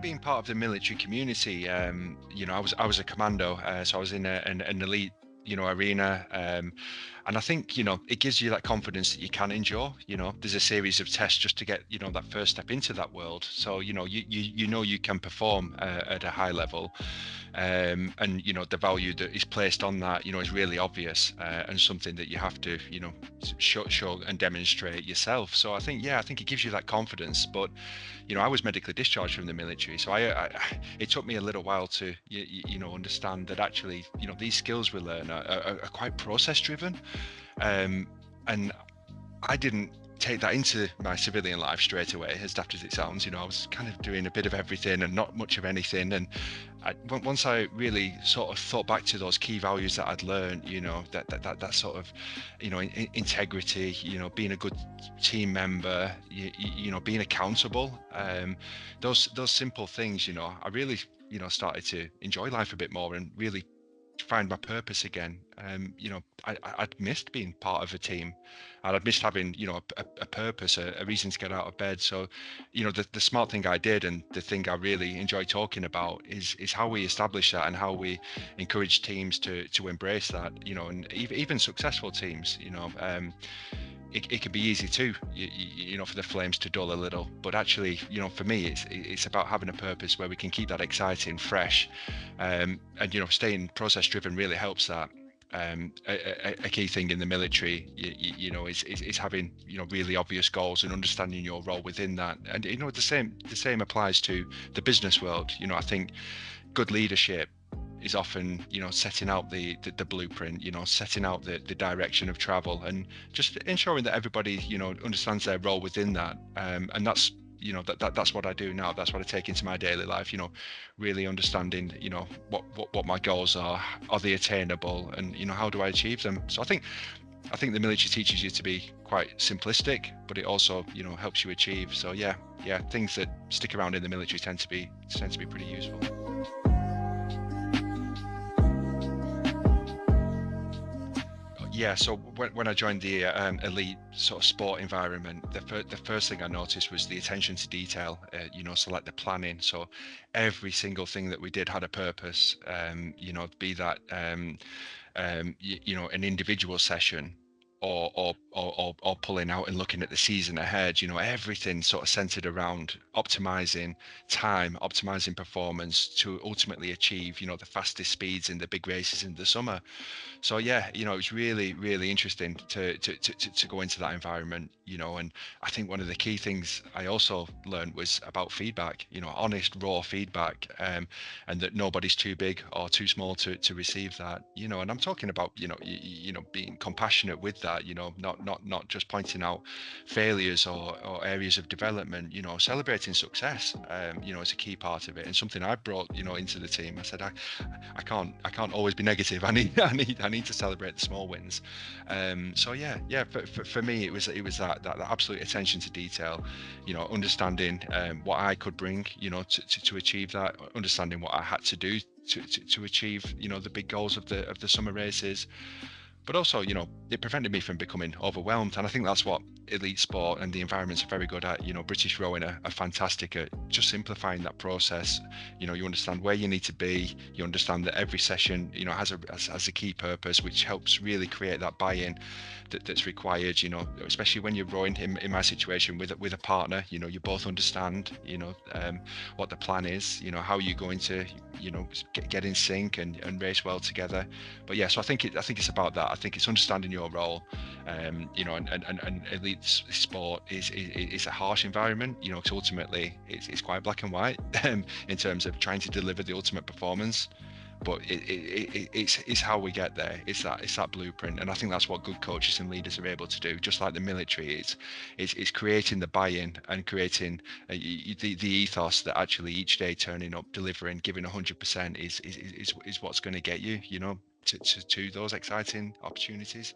being part of the military community, I was a commando, so I was in an elite, arena, and I think it gives you that confidence that you can endure. There's a series of tests just to get that first step into that world. So you can perform at a high level, and the value that is placed on that is really obvious, and something that you have to show and demonstrate yourself. So I think it gives you that confidence. But I was medically discharged from the military, so it took me a little while to understand that actually these skills we learn are quite process driven, and I didn't take that into my civilian life straight away, as daft as it sounds. I was kind of doing a bit of everything and not much of anything. And once I really sort of thought back to those key values that I'd learned, that sort of, integrity, being a good team member, being accountable, those simple things, I really, started to enjoy life a bit more and really find my purpose again. I'd missed being part of a team, and I'd missed having a purpose, a reason to get out of bed. So the smart thing I did, and the thing I really enjoy talking about, is how we establish that and how we encourage teams to embrace that, and even successful teams. It can be easy too, for the flames to dull a little. But actually, for me, it's about having a purpose where we can keep that exciting, fresh, and staying process driven really helps that. A key thing in the military, is having really obvious goals and understanding your role within that. And the same applies to the business world. I think good leadership is often setting out the blueprint, setting out the direction of travel, and just ensuring that everybody understands their role within that, and that's that's what I do now. That's what I take into my daily life, really understanding what my goals are they attainable, and how do I achieve them. So I think the military teaches you to be quite simplistic, but it also helps you achieve. So yeah, things that stick around in the military tend to be pretty useful. Yeah, so when I joined the elite sort of sport environment, the first thing I noticed was the attention to detail. So like the planning. So every single thing that we did had a purpose. Be that an individual session, or pulling out and looking at the season ahead. Everything sort of centered around optimizing time, optimizing performance to ultimately achieve the fastest speeds in the big races in the summer. So yeah, it was really, really interesting to go into that environment, and I think one of the key things I also learned was about feedback, honest, raw feedback, and that nobody's too big or too small to receive that, and I'm talking about, being compassionate with that, not just pointing out failures or areas of development, celebrating success, is a key part of it, and something I brought, into the team. I said, I can't always be negative. I need to celebrate the small wins. So yeah. For me, it was that absolute attention to detail. Understanding what I could bring, to achieve that. Understanding what I had to do to achieve, the big goals of the summer races. But also, it prevented me from becoming overwhelmed. And I think that's what elite sport and the environments are very good at. British rowing are fantastic at just simplifying that process. You understand where you need to be. You understand that every session, has a key purpose, which helps really create that buy-in that's required. Especially when you're rowing in my situation with a partner. You both understand, what the plan is. How you're going to, get in sync and race well together. But yeah, so I think it's about that. I think it's understanding your role, and elite sport is a harsh environment, because ultimately it's quite black and white, in terms of trying to deliver the ultimate performance. But it's how we get there. It's that blueprint, and I think that's what good coaches and leaders are able to do. Just like the military, it's creating the buy-in and creating the ethos that actually each day turning up, delivering, giving 100% is what's going to get you, to those exciting opportunities.